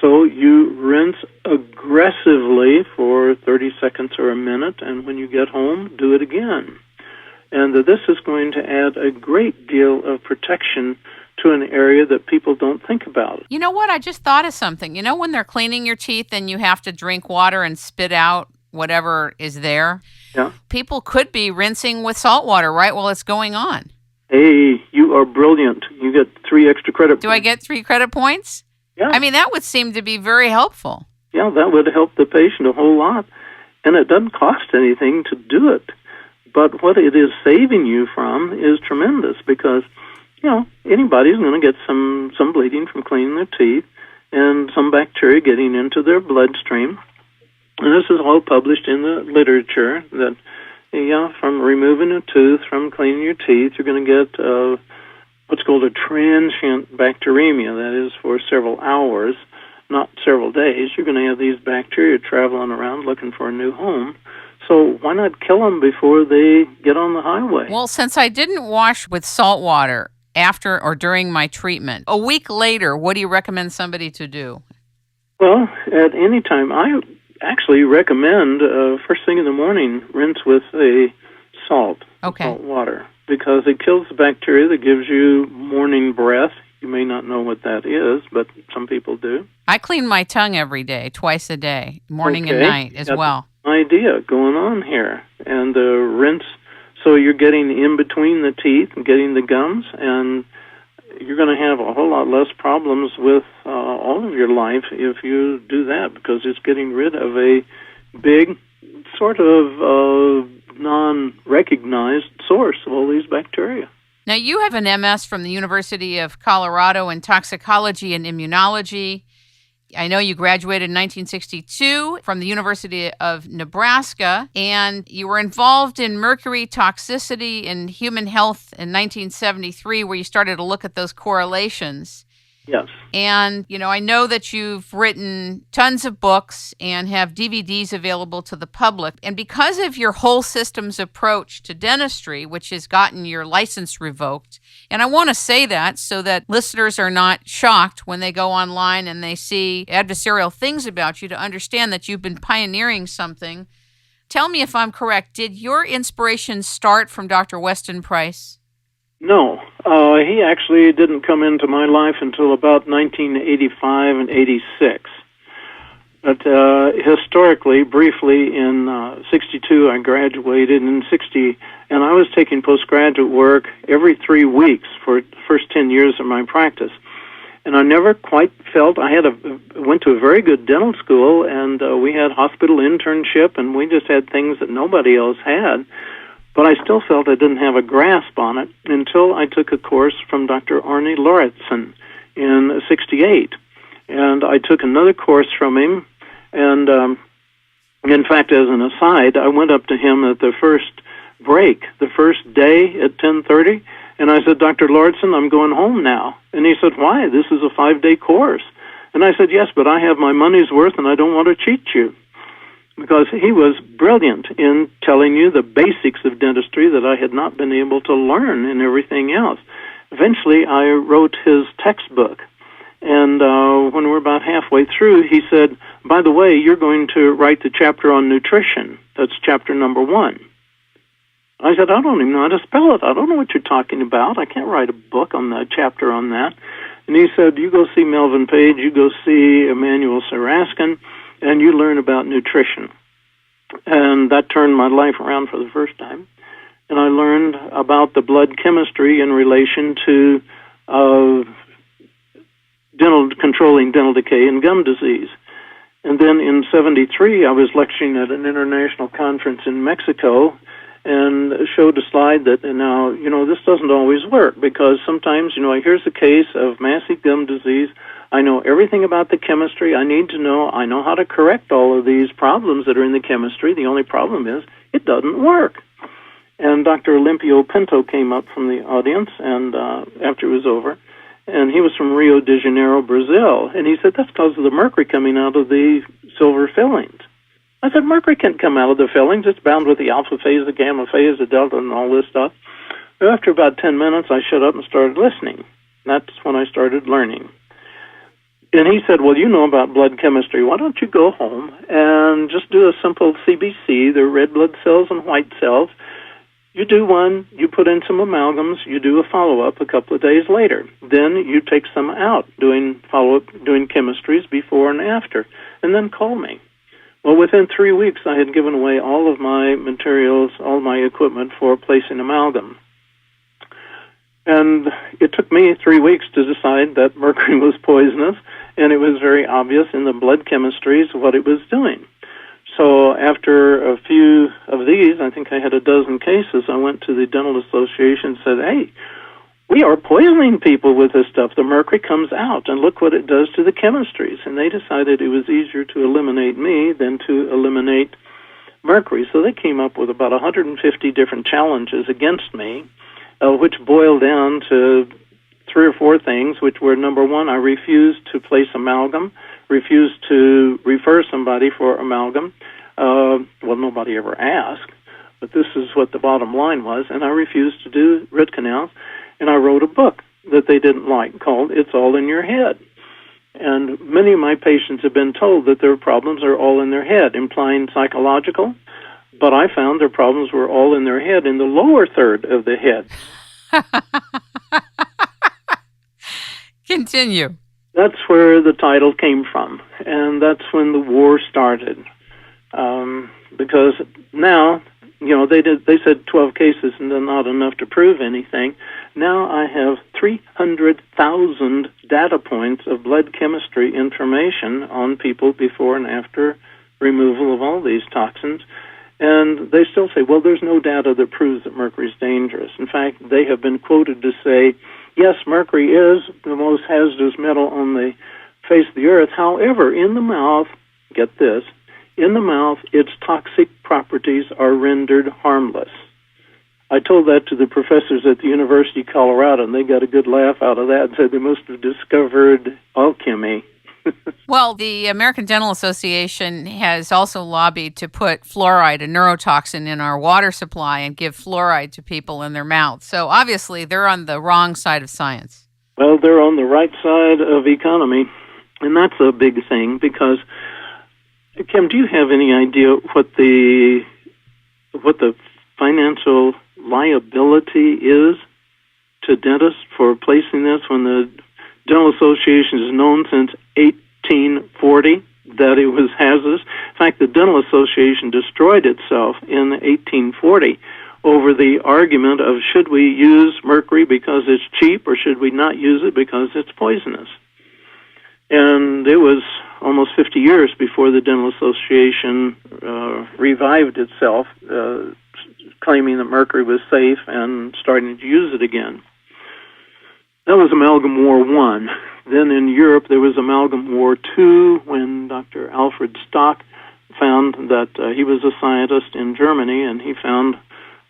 So you rinse aggressively for 30 seconds or a minute, and when you get home, do it again. And this is going to add a great deal of protection to an area that people don't think about. You know what? I just thought of something. You know when they're cleaning your teeth and you have to drink water and spit out whatever is there? Yeah. People could be rinsing with salt water right while it's going on. Hey, you are brilliant. You get 3 extra credit points. Do I get 3 credit points? Yeah. I mean, that would seem to be very helpful. Yeah, that would help the patient a whole lot. And it doesn't cost anything to do it. But what it is saving you from is tremendous because, anybody's going to get some bleeding from cleaning their teeth and some bacteria getting into their bloodstream. And this is all published in the literature that, from removing a tooth, from cleaning your teeth, you're going to get what's called a transient bacteremia. That is for several hours, not several days. You're going to have these bacteria traveling around looking for a new home. So why not kill them before they get on the highway? Well, since I didn't wash with salt water after or during my treatment, a week later, what do you recommend somebody to do? Well, at any time, I actually recommend first thing in the morning, rinse with a salt water, because it kills the bacteria that gives you morning breath. You may not know what that is, but some people do. I clean my tongue every day, twice a day, morning and night as well. Idea going on here. And rinse, so you're getting in between the teeth and getting the gums, and you're going to have a whole lot less problems with all of your life if you do that, because it's getting rid of a big sort of non-recognized source of all these bacteria. Now, you have an MS from the University of Colorado in toxicology and immunology. I know you graduated in 1962 from the University of Nebraska, and you were involved in mercury toxicity in human health in 1973, where you started to look at those correlations. Yes. And, I know that you've written tons of books and have DVDs available to the public. And because of your whole systems approach to dentistry, which has gotten your license revoked, and I want to say that so that listeners are not shocked when they go online and they see adversarial things about you, to understand that you've been pioneering something. Tell me if I'm correct. Did your inspiration start from Dr. Weston Price? No, he actually didn't come into my life until about 1985 and 86. But historically, briefly, in 62, I graduated in 60, and I was taking postgraduate work every 3 weeks for the first 10 years of my practice. And I never quite felt, went to a very good dental school, and we had hospital internship, and we just had things that nobody else had. But I still felt I didn't have a grasp on it until I took a course from Dr. Arne Lauritsen in 68. And I took another course from him, and in fact, as an aside, I went up to him at the first break, the first day at 10:30, and I said, Dr. Lauritsen, I'm going home now. And he said, why? This is a 5-day course. And I said, yes, but I have my money's worth, and I don't want to cheat you. Because he was brilliant in telling you the basics of dentistry that I had not been able to learn in everything else. Eventually, I wrote his textbook, and when we're about halfway through, he said, by the way, you're going to write the chapter on nutrition. That's chapter number 1. I said, I don't even know how to spell it. I don't know what you're talking about. I can't write a book on that chapter on that. And he said, you go see Melvin Page, you go see Emmanuel Saraskin, and you learn about nutrition. And that turned my life around for the first time. And I learned about the blood chemistry in relation to controlling dental decay and gum disease. And then in 73, I was lecturing at an international conference in Mexico and showed a slide that, now, this doesn't always work, because sometimes, here's a case of massive gum disease. I know everything about the chemistry I need to know. I know how to correct all of these problems that are in the chemistry. The only problem is it doesn't work. And Dr. Olimpio Pinto came up from the audience, and after it was over, and he was from Rio de Janeiro, Brazil, and he said, that's because of the mercury coming out of the silver fillings. I said, mercury can't come out of the fillings. It's bound with the alpha phase, the gamma phase, the delta, and all this stuff. After about 10 minutes, I shut up and started listening. That's when I started learning. And he said, well, you know about blood chemistry. Why don't you go home and just do a simple CBC, the red blood cells and white cells. You do one, you put in some amalgams, you do a follow-up a couple of days later. Then you take some out, doing follow-up, doing chemistries before and after, and then call me. Well, within 3 weeks, I had given away all of my materials, all my equipment for placing amalgam. And it took me 3 weeks to decide that mercury was poisonous, and it was very obvious in the blood chemistries what it was doing. So after a few of these, I think I had a dozen cases, I went to the Dental Association and said, hey, we are poisoning people with this stuff. The mercury comes out, and look what it does to the chemistries. And they decided it was easier to eliminate me than to eliminate mercury. So they came up with about 150 different challenges against me, which boiled down to 3 or 4 things, which were, number one, I refused to place amalgam, refused to refer somebody for amalgam. Well, nobody ever asked, but this is what the bottom line was, and I refused to do root canals, and I wrote a book that they didn't like called It's All in Your Head. And many of my patients have been told that their problems are all in their head, implying psychological, but I found their problems were all in their head, in the lower third of the head. Continue. That's where the title came from, and that's when the war started. Because now, they said 12 cases and they're not enough to prove anything. Now I have 300,000 data points of blood chemistry information on people before and after removal of all these toxins. And they still say, well, there's no data that proves that mercury is dangerous. In fact, they have been quoted to say, yes, mercury is the most hazardous metal on the face of the earth. However, in the mouth, get this, in the mouth, its toxic properties are rendered harmless. I told that to the professors at the University of Colorado, and they got a good laugh out of that and said they must have discovered alchemy. Well, the American Dental Association has also lobbied to put fluoride, a neurotoxin, in our water supply and give fluoride to people in their mouths. So obviously they're on the wrong side of science. Well, they're on the right side of economy, and that's a big thing because, Kim, do you have any idea what the financial liability is to dentists for placing this when the Dental Association has known since 1840 that it was hazardous? In fact, the Dental Association destroyed itself in 1840 over the argument of should we use mercury because it's cheap or should we not use it because it's poisonous. And it was almost 50 years before the Dental Association revived itself, claiming that mercury was safe and starting to use it again. That was Amalgam War I. Then in Europe, there was Amalgam War II when Dr. Alfred Stock found that he was a scientist in Germany, and he found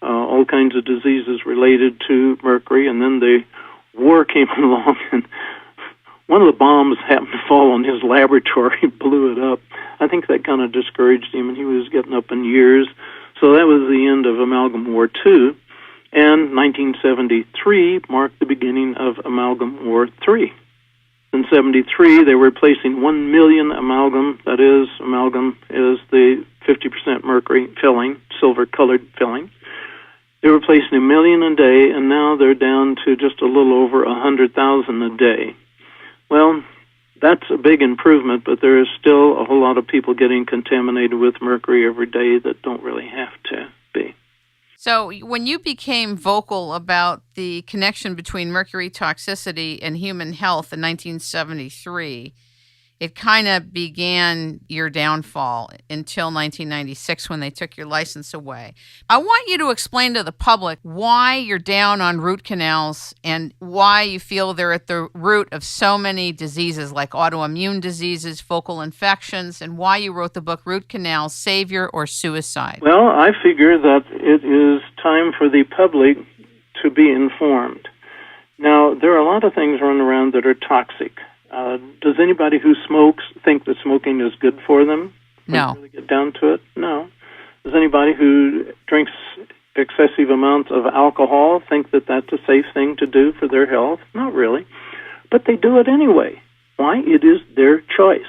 all kinds of diseases related to mercury. And then the war came along, and one of the bombs happened to fall on his laboratory, blew it up. I think that kind of discouraged him, and he was getting up in years. So that was the end of Amalgam War II. And 1973 marked the beginning of Amalgam War III. In 73, they were replacing 1 million amalgam. That is, amalgam is the 50% mercury filling, silver-colored filling. They were replacing 1 million a day, and now they're down to just a little over 100,000 a day. Well, that's a big improvement, but there is still a whole lot of people getting contaminated with mercury every day that don't really have to be. So when you became vocal about the connection between mercury toxicity and human health in 1973, it kind of began your downfall until 1996 when they took your license away. I want you to explain to the public why you're down on root canals and why you feel they're at the root of so many diseases like autoimmune diseases, focal infections, and why you wrote the book Root Canals, Savior or Suicide. Well, I figure that it is time for the public to be informed. Now, there are a lot of things running around that are toxic. Does anybody who smokes think that smoking is good for them? No. When you really get down to it? No. Does anybody who drinks excessive amounts of alcohol think that that's a safe thing to do for their health? Not really. But they do it anyway. Why? It is their choice.